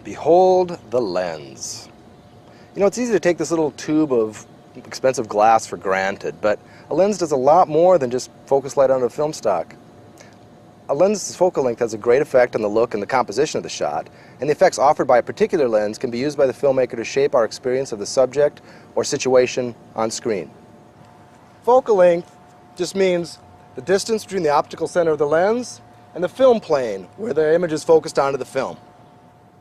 Behold the lens. You know, it's easy to take this little tube of expensive glass for granted, but a lens does a lot more than just focus light onto a film stock. A lens's focal length has a great effect on the look and the composition of the shot, and the effects offered by a particular lens can be used by the filmmaker to shape our experience of the subject or situation on screen. Focal length just means the distance between the optical center of the lens and the film plane where the image is focused onto the film.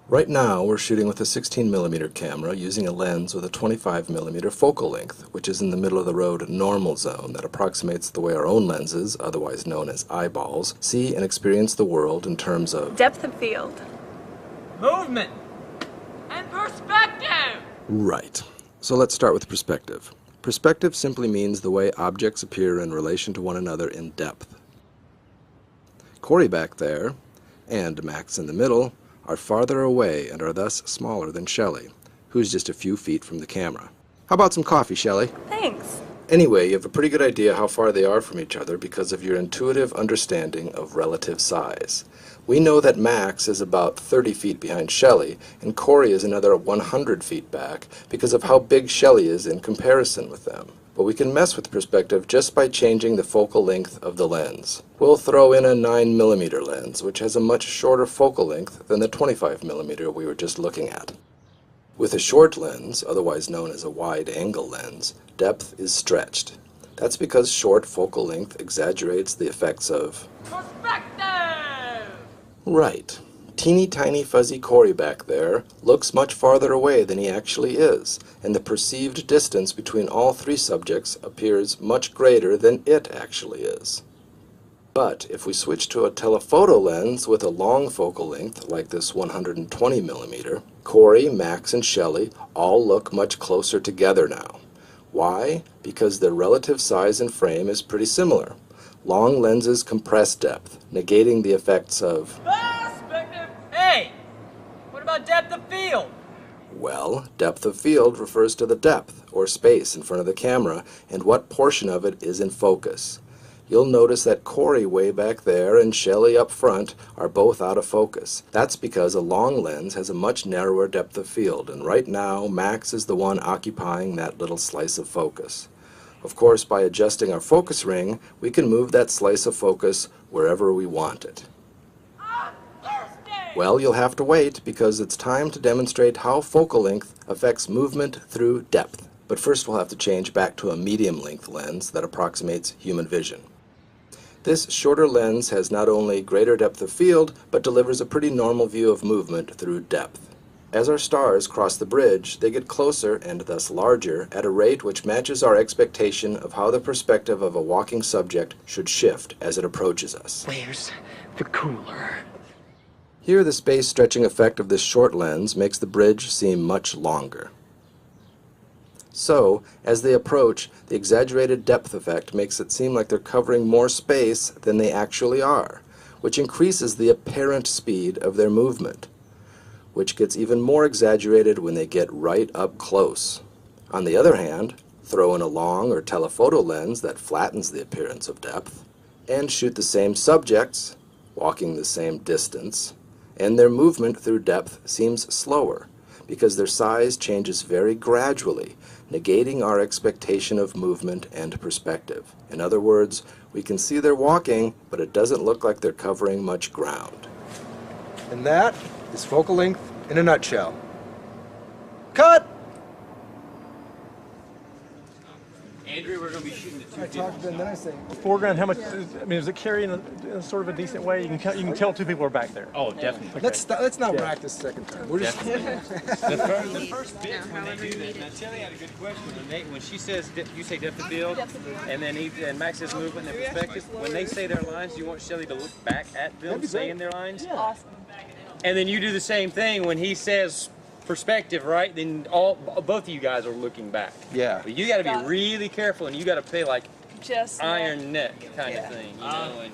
Right now we're shooting with a 16mm camera using a lens with a 25mm focal length, which is in the middle of the road normal zone that approximates the way our own lenses, otherwise known as eyeballs, see and experience the world in terms of depth of field, movement, and perspective. Right. So let's start with perspective. Perspective simply means the way objects appear in relation to one another in depth. Corey back there and Max in the middle are farther away and are thus smaller than Shelley, who's just a few feet from the camera. How about some coffee, Shelley? Thanks. Anyway, you have a pretty good idea how far they are from each other because of your intuitive understanding of relative size. We know that Max is about 30 feet behind Shelley, and Corey is another 100 feet back because of how big Shelley is in comparison with them. But we can mess with perspective just by changing the focal length of the lens. We'll throw in a 9mm lens, which has a much shorter focal length than the 25mm we were just looking at. With a short lens, otherwise known as a wide-angle lens, depth is stretched. That's because short focal length exaggerates the effects of Perspective! Right. Teeny tiny fuzzy Corey back there looks much farther away than he actually is, and the perceived distance between all three subjects appears much greater than it actually is. But if we switch to a telephoto lens with a long focal length like this 120mm, Corey, Max, and Shelley all look much closer together now. Why? Because their relative size and frame is pretty similar. Long lenses compress depth, negating the effects of Perspective! Hey! What about depth of field? Well, depth of field refers to the depth, or space, in front of the camera, and what portion of it is in focus. You'll notice that Corey way back there and Shelley up front are both out of focus. That's because a long lens has a much narrower depth of field, and right now Max is the one occupying that little slice of focus. Of course, by adjusting our focus ring, we can move that slice of focus wherever we want it. Well, you'll have to wait because it's time to demonstrate how focal length affects movement through depth. But first we'll have to change back to a medium-length lens that approximates human vision. This shorter lens has not only greater depth of field, but delivers a pretty normal view of movement through depth. As our stars cross the bridge, they get closer and thus larger at a rate which matches our expectation of how the perspective of a walking subject should shift as it approaches us. Where's the cooler? Here, the space stretching effect of this short lens makes the bridge seem much longer. So, as they approach, the exaggerated depth effect makes it seem like they're covering more space than they actually are, which increases the apparent speed of their movement, which gets even more exaggerated when they get right up close. On the other hand, throw in a long or telephoto lens that flattens the appearance of depth, and shoot the same subjects, walking the same distance, and their movement through depth seems slower, because their size changes very gradually, negating our expectation of movement and perspective. In other words, we can see they're walking, but it doesn't look like they're covering much ground. And that is focal length in a nutshell. Cut! Andrew, we're going to be shooting the 250. I talked to them, then I say, Foreground, how much, I mean, is it carrying in a sort of a decent way? You can tell two people are back there. Oh, definitely. let's not practice second time. We're just The first bit when they do that. Now, Tilly had a good question. When she says, you say depth of field, and then and Max says movement and perspective. When they say their lines, do you want Shelley to look back at them saying their lines? Yeah. Awesome. And then you do the same thing when he says perspective, right? Then both of you guys are looking back. Yeah. But you got to be really careful, and you got to play like Just iron neck kind of thing, you know, and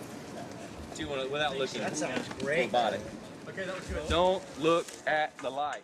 do without looking. That sounds great. Robotic. Okay, that was good. Don't look at the light.